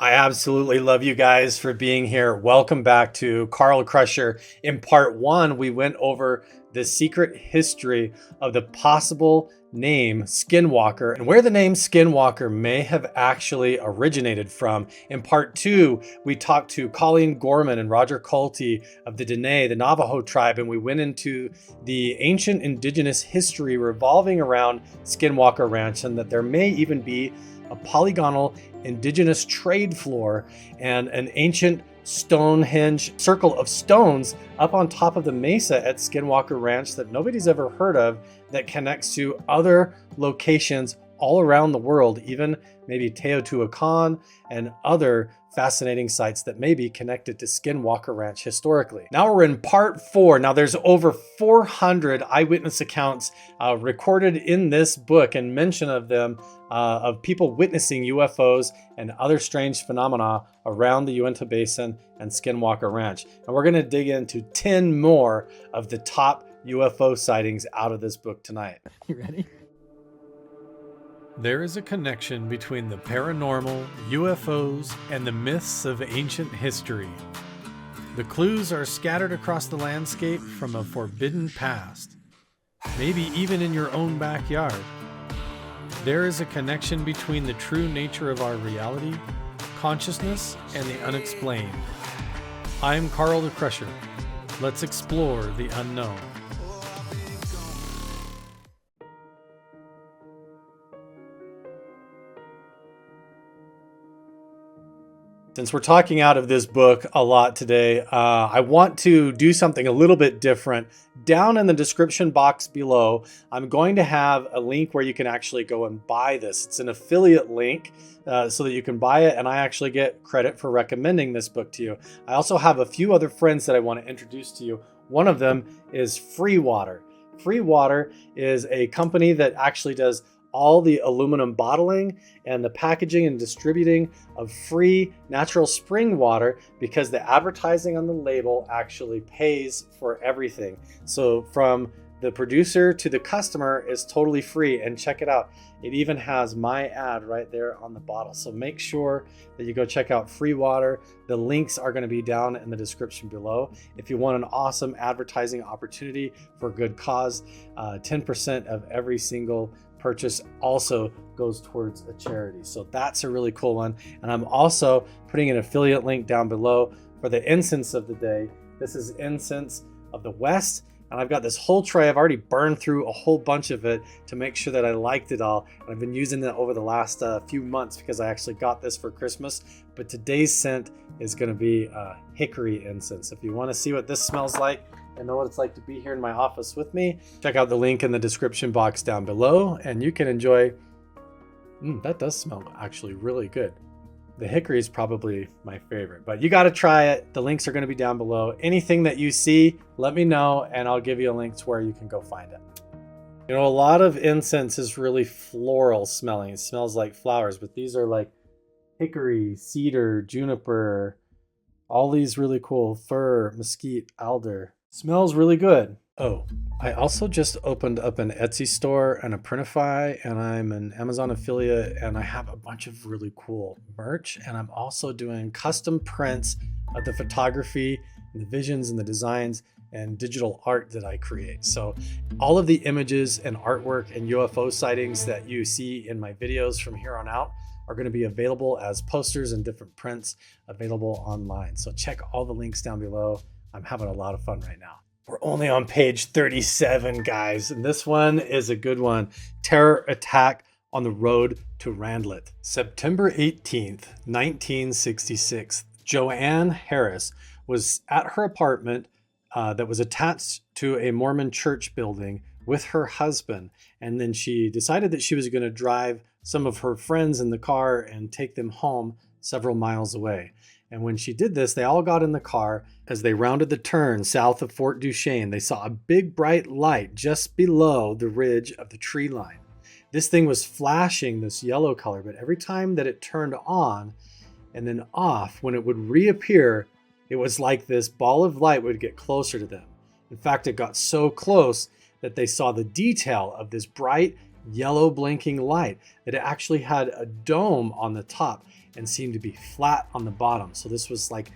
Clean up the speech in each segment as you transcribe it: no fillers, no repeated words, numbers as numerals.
I absolutely love you guys for being here. Welcome back to Carl Crusher. In part one, we went over the secret history of the possible name Skinwalker and where the name Skinwalker may have actually originated from. In part two, we talked to Colleen Gorman and Roger Colty of the Dene, the Navajo tribe, and we went into the ancient indigenous history revolving around Skinwalker Ranch, and that there may even be a polygonal indigenous trade floor and an ancient Stonehenge circle of stones up on top of the mesa at Skinwalker Ranch that nobody's ever heard of, that connects to other locations all around the world, even maybe Teotihuacan and other fascinating sites that may be connected to Skinwalker Ranch historically. Now we're in part four. Now there's over 400 eyewitness accounts recorded in this book, and mention of them of people witnessing UFOs and other strange phenomena around the Uintah Basin and Skinwalker Ranch. And we're going to dig into 10 more of the top UFO sightings out of this book tonight. You ready? There is a connection between the paranormal, UFOs, and the myths of ancient history. The clues are scattered across the landscape from a forbidden past, maybe even in your own backyard. There is a connection between the true nature of our reality, consciousness, and the unexplained. I'm Carl the Crusher. Let's explore the unknown. Since we're talking out of this book a lot today, I want to do something a little bit different. Down in the description box below, I'm going to have a link where you can actually go and buy this. It's an affiliate link so that you can buy it, and I actually get credit for recommending this book to you. I also have a few other friends that I want to introduce to you. One of them is Free Water. Free Water is a company that actually does all the aluminum bottling and the packaging and distributing of free natural spring water, because the advertising on the label actually pays for everything. So from the producer to the customer is totally free. And check it out, it even has my ad right there on the bottle. So make sure that you go check out Free Water. The links are going to be down in the description below. If you want an awesome advertising opportunity for a good cause, 10% of every single purchase also goes towards a charity. So that's a really cool one. And I'm also putting an affiliate link down below for the incense of the day. This is incense of the West, and I've got this whole tray. I've already burned through a whole bunch of it to make sure that I liked it all. And I've been using it over the last few months because I actually got this for Christmas. But today's scent is going to be hickory incense. If you want to see what this smells like and know what it's like to be here in my office with me, check out the link in the description box down below, and you can enjoy. That does smell actually really good. The hickory is probably my favorite, but you got to try it. The links are going to be down below. Anything that you see, let me know, and I'll give you a link to where you can go find it. You know, a lot of incense is really floral smelling. It smells like flowers, but these are like hickory, cedar, juniper, all these really cool fir, mesquite, alder. Smells really good. Oh, I also just opened up an Etsy store and a Printify, and I'm an Amazon affiliate, and I have a bunch of really cool merch, and I'm also doing custom prints of the photography, and the visions and the designs and digital art that I create. So all of the images and artwork and UFO sightings that you see in my videos from here on out are going to be available as posters and different prints available online. So check all the links down below. I'm having a lot of fun right now. We're only on page 37, guys, and this one is a good one. Terror attack on the road to Randlett. September 18th, 1966. Joanne Harris was at her apartment that was attached to a Mormon church building with her husband, and then she decided that she was going to drive some of her friends in the car and take them home several miles away. And when she did this, they all got in the car. As they rounded the turn south of Fort Duchesne, they saw a big bright light just below the ridge of the tree line. This thing was flashing this yellow color, but every time that it turned on and then off, when it would reappear, it was like this ball of light would get closer to them. In fact, it got so close that they saw the detail of this bright yellow blinking light, that it actually had a dome on the top. and seemed to be flat on the bottom. So this was like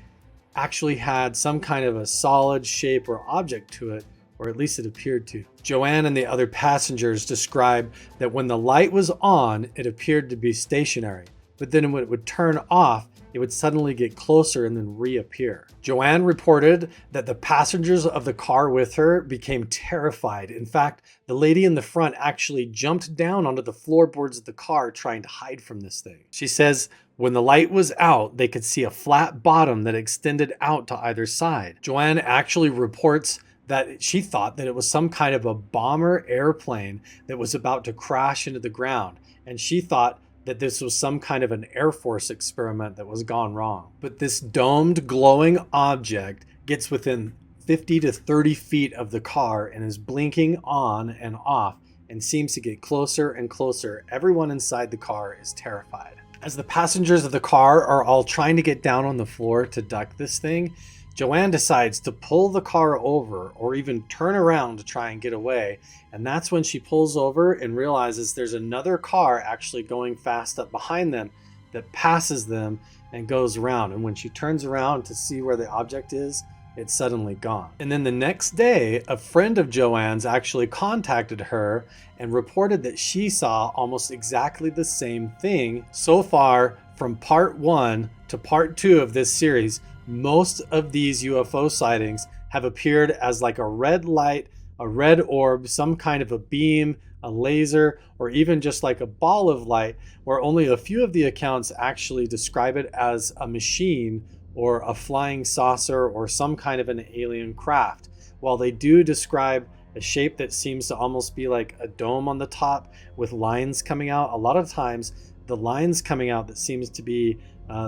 actually had some kind of a solid shape or object to it, or at least it appeared to. Joanne and the other passengers described that when the light was on, it appeared to be stationary, but then when it would turn off, it would suddenly get closer and then reappear. Joanne reported that the passengers of the car with her became terrified. In fact, the lady in the front actually jumped down onto the floorboards of the car trying to hide from this thing. She says when the light was out, they could see a flat bottom that extended out to either side. Joanne actually reports that she thought that it was some kind of a bomber airplane that was about to crash into the ground. And she thought that this was some kind of an Air Force experiment that was gone wrong. But this domed, glowing object gets within 50 to 30 feet of the car and is blinking on and off and seems to get closer and closer. Everyone inside the car is terrified. As the passengers of the car are all trying to get down on the floor to duck this thing, Joanne decides to pull the car over or even turn around to try and get away. And that's when she pulls over and realizes there's another car actually going fast up behind them that passes them and goes around. And when she turns around to see where the object is, it's suddenly gone. And then the next day, a friend of Joanne's actually contacted her and reported that she saw almost exactly the same thing. So far, from part 1 to part 2 of this series, most of these UFO sightings have appeared as like a red light, a red orb, some kind of a beam, a laser, or even just like a ball of light, where only a few of the accounts actually describe it as a machine or a flying saucer or some kind of an alien craft. While they do describe a shape that seems to almost be like a dome on the top with lines coming out, a lot of times the lines coming out that seems to be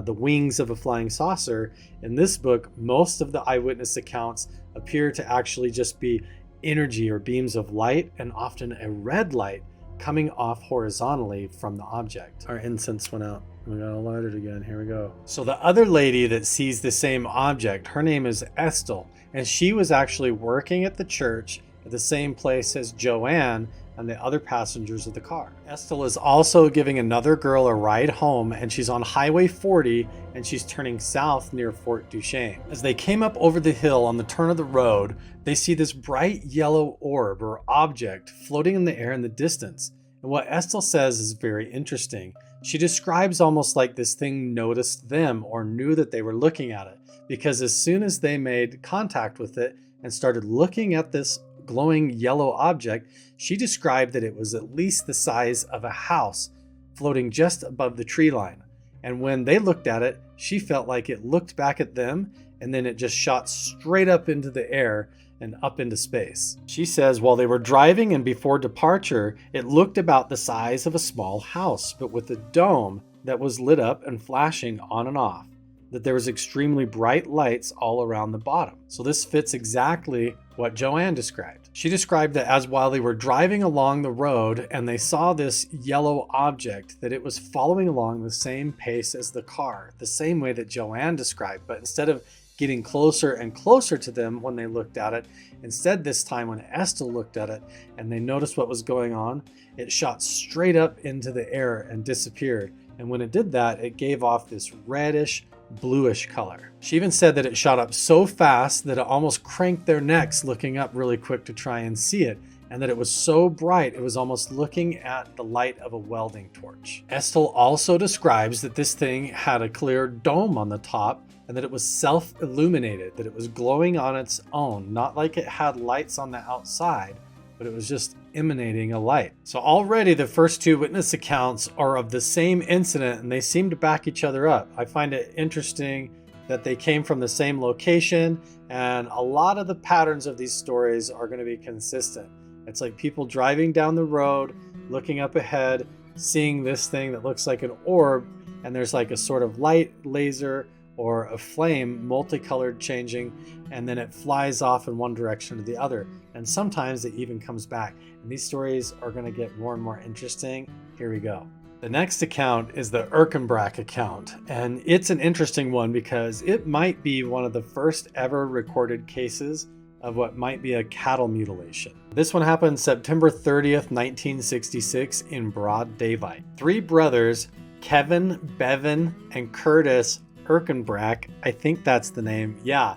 the wings of a flying saucer. In this book, most of the eyewitness accounts appear to actually just be energy or beams of light, and often a red light coming off horizontally from the object. Our incense went out. We gotta light it again. Here we go. So the other lady that sees the same object, her name is Estel, and she was actually working at the church at the same place as Joanne and the other passengers of the car. Estel is also giving another girl a ride home, and she's on Highway 40 and she's turning south near Fort Duchesne. As they came up over the hill on the turn of the road, they see this bright yellow orb or object floating in the air in the distance. And what Estel says is very interesting. She describes almost like this thing noticed them or knew that they were looking at it, because as soon as they made contact with it and started looking at this glowing yellow object, she described that it was at least the size of a house floating just above the tree line. And when they looked at it, she felt like it looked back at them and then it just shot straight up into the air and up into space. She says while they were driving and before departure, it looked about the size of a small house, but with a dome that was lit up and flashing on and off, that there was extremely bright lights all around the bottom. So this fits exactly what Joanne described. She described that as while they were driving along the road and they saw this yellow object, that it was following along the same pace as the car, the same way that Joanne described, but instead of getting closer and closer to them when they looked at it, instead this time when Estel looked at it and they noticed what was going on, it shot straight up into the air and disappeared. And when it did that, it gave off this reddish, bluish color. She even said that it shot up so fast that it almost cranked their necks looking up really quick to try and see it, and that it was so bright it was almost looking at the light of a welding torch. Estel also describes that this thing had a clear dome on the top and that it was self-illuminated, that it was glowing on its own, not like it had lights on the outside, but it was just emanating a light. So already the first two witness accounts are of the same incident and they seem to back each other up. I find it interesting that they came from the same location, and a lot of the patterns of these stories are going to be consistent. It's like people driving down the road, looking up ahead, seeing this thing that looks like an orb, and there's like a sort of light, laser, or a flame, multicolored changing, and then it flies off in one direction or the other. And sometimes it even comes back. And these stories are going to get more and more interesting. Here we go. The next account is the Erkenbrach account. And it's an interesting one because it might be one of the first ever recorded cases of what might be a cattle mutilation. This one happened September 30th, 1966 in broad daylight. Three brothers Kevin, Bevan, and Curtis Erkenbrach, I think that's the name, yeah,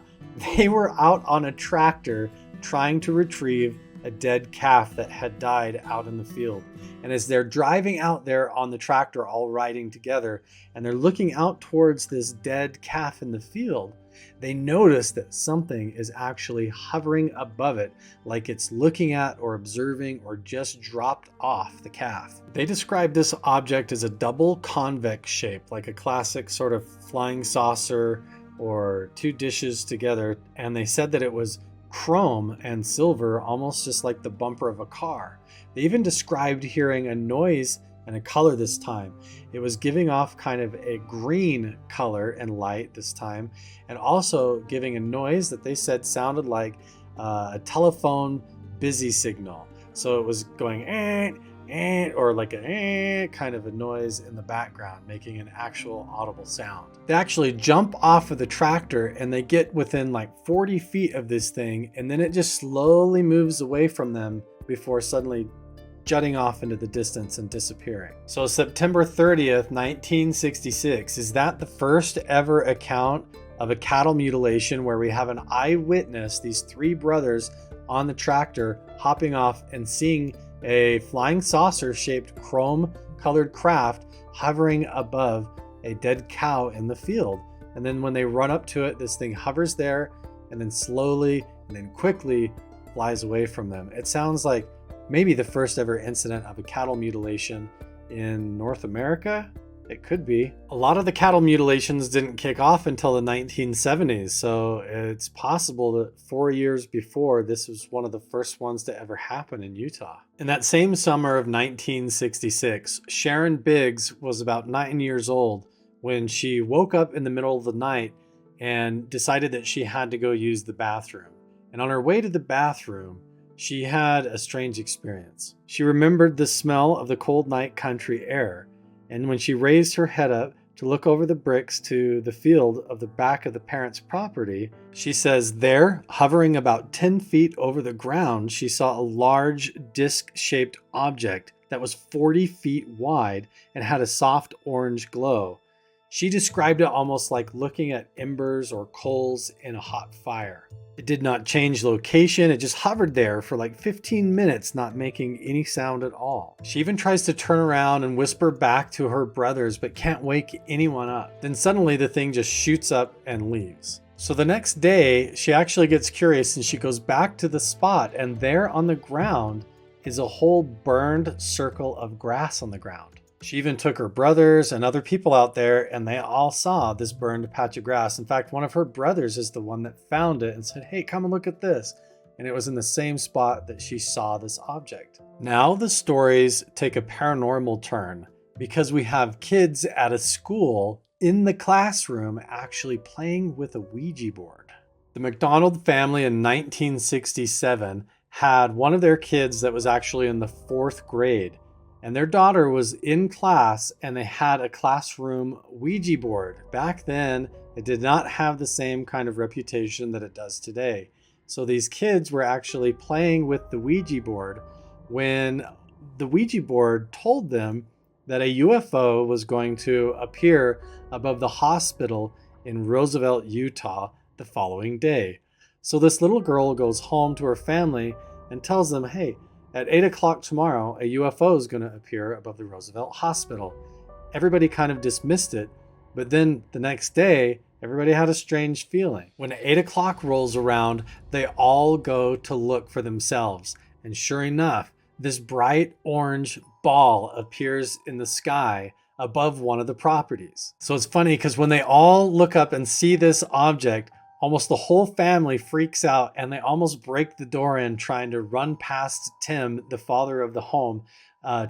they were out on a tractor trying to retrieve a dead calf that had died out in the field. And as they're driving out there on the tractor, all riding together, and they're looking out towards this dead calf in the field, they notice that something is actually hovering above it, like it's looking at or observing or just dropped off the calf. They describe this object as a double convex shape, like a classic sort of flying saucer or two dishes together, and they said that it was chrome and silver, almost just like the bumper of a car. They even described hearing a noise and a color this time. It was giving off kind of a green color and light this time, and also giving a noise that they said sounded like a telephone busy signal. So it was going or like a kind of a noise in the background, making an actual audible sound. They actually jump off of the tractor and they get within like 40 feet of this thing, and then it just slowly moves away from them before suddenly jutting off into the distance and disappearing. So September 30th, 1966, is that the first ever account of a cattle mutilation where we have an eyewitness, these three brothers on the tractor hopping off and seeing a flying saucer shaped chrome colored craft hovering above a dead cow in the field. And then when they run up to it, this thing hovers there and then slowly and then quickly flies away from them. It sounds like maybe the first ever incident of a cattle mutilation in North America. It could be. A lot of the cattle mutilations didn't kick off until the 1970s, so it's possible that 4 years before, this was one of the first ones to ever happen in Utah. In that same summer of 1966, Sharon Biggs was about 9 years old when she woke up in the middle of the night and decided that she had to go use the bathroom. And on her way to the bathroom, she had a strange experience. She remembered the smell of the cold night country air, and when she raised her head up to look over the bricks to the field of the back of the parents' property, she says there, hovering about 10 feet over the ground, she saw a large disc-shaped object that was 40 feet wide and had a soft orange glow. She described it almost like looking at embers or coals in a hot fire. It did not change location, it just hovered there for like 15 minutes, not making any sound at all. She even tries to turn around and whisper back to her brothers, but can't wake anyone up. Then suddenly the thing just shoots up and leaves. So the next day, she actually gets curious and she goes back to the spot, and there on the ground is a whole burned circle of grass on the ground. She even took her brothers and other people out there, and they all saw this burned patch of grass. In fact, one of her brothers is the one that found it and said, "Hey, come and look at this." And it was in the same spot that she saw this object. Now the stories take a paranormal turn because we have kids at a school in the classroom actually playing with a Ouija board. The McDonald family in 1967 had one of their kids that was actually in the 4th grade. And their daughter was in class and they had a classroom Ouija board. Back then, it did not have the same kind of reputation that it does today. So these kids were actually playing with the Ouija board when the Ouija board told them that a UFO was going to appear above the hospital in Roosevelt, Utah the following day. So this little girl goes home to her family and tells them, "Hey, at 8 o'clock tomorrow, a UFO is going to appear above the Roosevelt Hospital." Everybody kind of dismissed it, but then the next day, everybody had a strange feeling. When 8 o'clock rolls around, they all go to look for themselves. And sure enough, this bright orange ball appears in the sky above one of the properties. So it's funny because when they all look up and see this object, almost the whole family freaks out and they almost break the door in trying to run past Tim, the father of the home,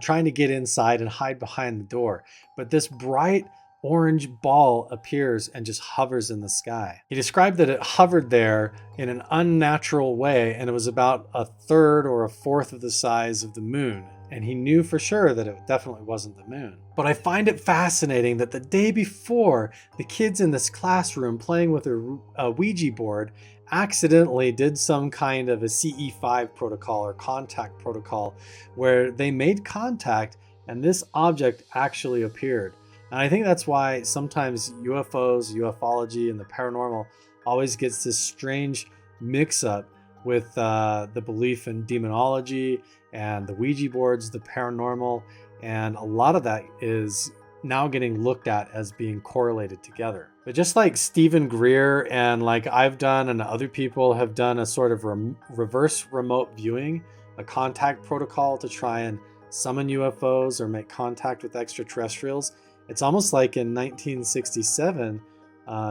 trying to get inside and hide behind the door. But this bright orange ball appears and just hovers in the sky. He described that it hovered there in an unnatural way, and it was about 1/3 or 1/4 of the size of the moon. And he knew for sure that it definitely wasn't the moon. But I find it fascinating that the day before, the kids in this classroom playing with a Ouija board accidentally did some kind of a CE5 protocol or contact protocol where they made contact and this object actually appeared. And I think that's why sometimes UFOs, ufology, and the paranormal always gets this strange mix up with the belief in demonology and the Ouija boards, the paranormal, and a lot of that is now getting looked at as being correlated together. But just like Stephen Greer and like I've done and other people have done a sort of reverse remote viewing, a contact protocol to try and summon UFOs or make contact with extraterrestrials, it's almost like in 1967,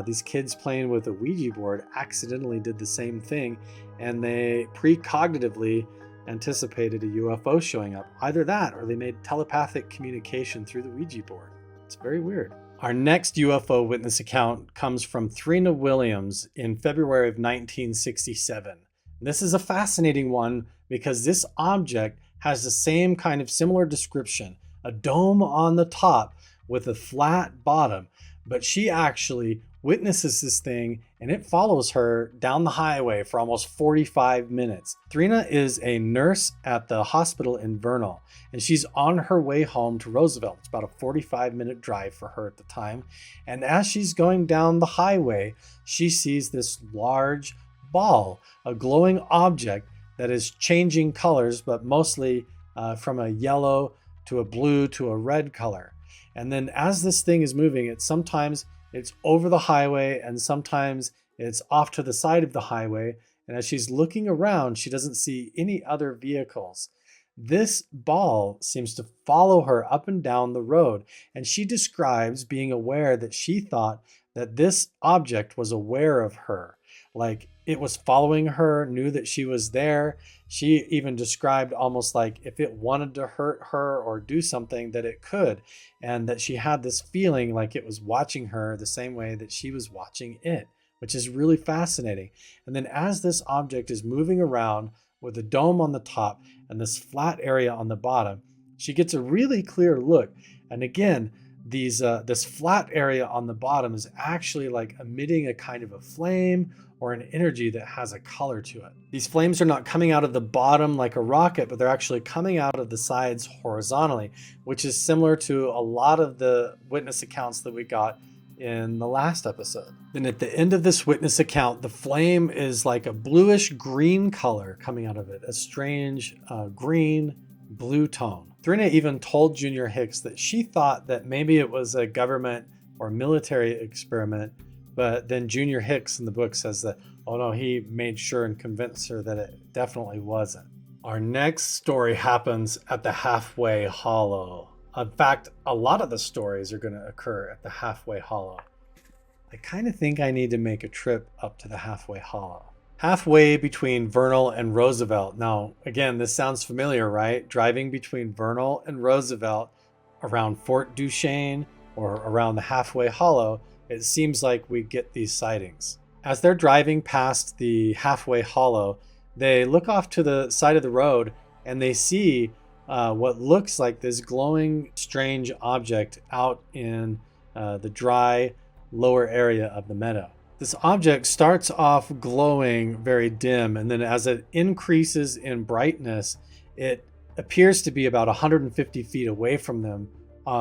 these kids playing with a Ouija board accidentally did the same thing, and they precognitively anticipated a UFO showing up. Either that or they made telepathic communication through the Ouija board. It's very weird. Our next UFO witness account comes from Trina Williams in February of 1967. This is a fascinating one because this object has the same kind of similar description, a dome on the top with a flat bottom, but she actually witnesses this thing and it follows her down the highway for almost 45 minutes. Trina is a nurse at the hospital in Vernal, and she's on her way home to Roosevelt. It's about a 45-minute drive for her at the time. And as she's going down the highway, she sees this large ball, a glowing object that is changing colors, but mostly from a yellow to a blue to a red color. And then as this thing is moving, sometimes it's over the highway and sometimes it's off to the side of the highway. And as she's looking around, she doesn't see any other vehicles. This ball seems to follow her up and down the road. And she describes being aware that she thought that this object was aware of her. Like it was following her, knew that she was there. She even described almost like if it wanted to hurt her or do something that it could, and that she had this feeling like it was watching her the same way that she was watching it, which is really fascinating. And then as this object is moving around with a dome on the top and this flat area on the bottom, she gets a really clear look. And again, this flat area on the bottom is actually like emitting a kind of a flame or an energy that has a color to it. These flames are not coming out of the bottom like a rocket, but they're actually coming out of the sides horizontally, which is similar to a lot of the witness accounts that we got in the last episode. Then at the end of this witness account, the flame is like a bluish green color coming out of it, a strange green blue tone. Trina even told Junior Hicks that she thought that maybe it was a government or military experiment, but then Junior Hicks in the book says that, oh no, he made sure and convinced her that it definitely wasn't. Our next story happens at the Halfway Hollow. In fact, a lot of the stories are going to occur at the Halfway Hollow. I kind of think I need to make a trip up to the Halfway Hollow. Halfway between Vernal and Roosevelt. Now, again, this sounds familiar, right? Driving between Vernal and Roosevelt around Fort Duchesne or around the Halfway Hollow, it seems like we get these sightings. As they're driving past the Halfway Hollow, they look off to the side of the road and they see what looks like this glowing, strange object out in the dry lower area of the meadow. This object starts off glowing very dim, and then as it increases in brightness, it appears to be about 150 feet away from them,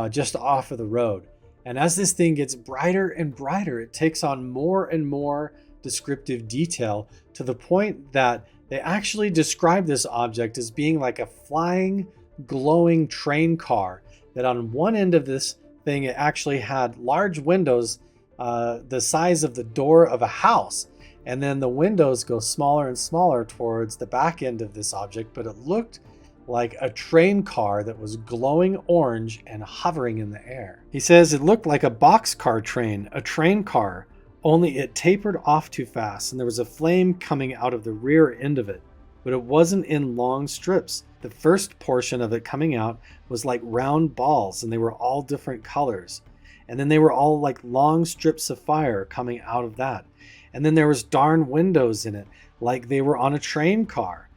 just off of the road. And as this thing gets brighter and brighter, it takes on more and more descriptive detail to the point that they actually describe this object as being like a flying, glowing train car, that on one end of this thing, it actually had large windows the size of the door of a house. And then the windows go smaller and smaller towards the back end of this object, but it looked like a train car that was glowing orange and hovering in the air. He says it looked like a boxcar train, a train car, only it tapered off too fast and there was a flame coming out of the rear end of it, but it wasn't in long strips. The first portion of it coming out was like round balls and they were all different colors. And then they were all like long strips of fire coming out of that. And then there was darn windows in it, like they were on a train car.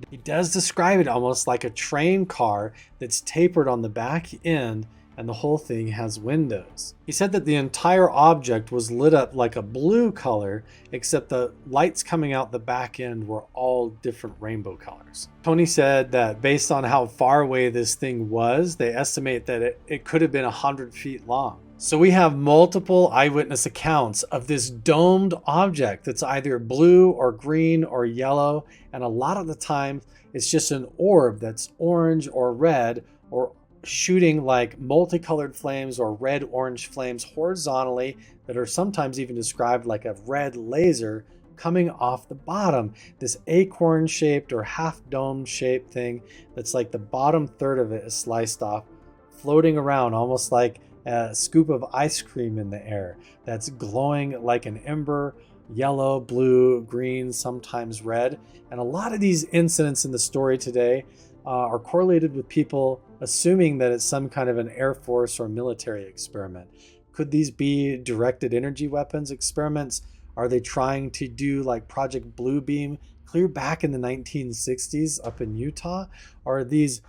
He does describe it almost like a train car that's tapered on the back end and the whole thing has windows. He said that the entire object was lit up like a blue color, except the lights coming out the back end were all different rainbow colors. Tony said that based on how far away this thing was, they estimate that it could have been 100 feet long. So we have multiple eyewitness accounts of this domed object that's either blue or green or yellow. And a lot of the time it's just an orb that's orange or red or shooting like multicolored flames or red-orange flames horizontally that are sometimes even described like a red laser coming off the bottom. This acorn shaped or half dome shaped thing that's like the bottom third of it is sliced off, floating around almost like a scoop of ice cream in the air that's glowing like an ember, yellow, blue, green, sometimes red. And a lot of these incidents in the story today are correlated with people assuming that it's some kind of an Air Force or military experiment. Could these be directed energy weapons experiments? Are they trying to do like Project Bluebeam clear back in the 1960s up in Utah? Or are these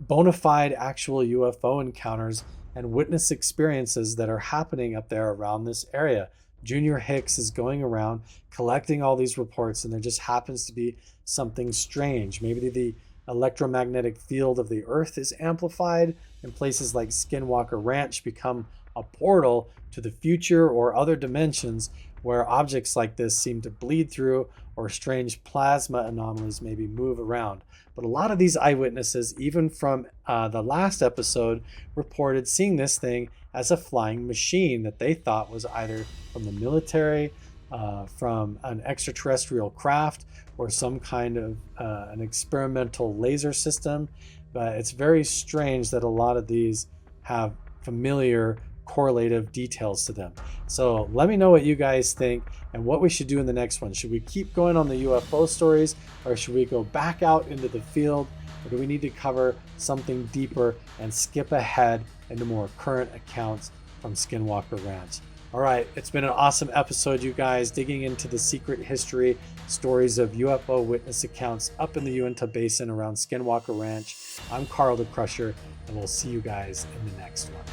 bona fide actual UFO encounters and witness experiences that are happening up there around this area? Junior Hicks is going around collecting all these reports, and there just happens to be something strange. Maybe the electromagnetic field of the earth is amplified, and places like Skinwalker Ranch become a portal to the future or other dimensions where objects like this seem to bleed through, or strange plasma anomalies maybe move around. But a lot of these eyewitnesses, even from the last episode, reported seeing this thing as a flying machine that they thought was either from the military, from an extraterrestrial craft, or some kind of an experimental laser system. But it's very strange that a lot of these have familiar correlative details to them. So let me know what you guys think and what we should do in the next one. Should we keep going on the UFO stories, or should we go back out into the field, or do we need to cover something deeper and skip ahead into more current accounts from Skinwalker Ranch? All right, it's been an awesome episode, you guys, digging into the secret history stories of UFO witness accounts up in the Uintah Basin around Skinwalker Ranch. I'm Carl the Crusher, and we'll see you guys in the next one.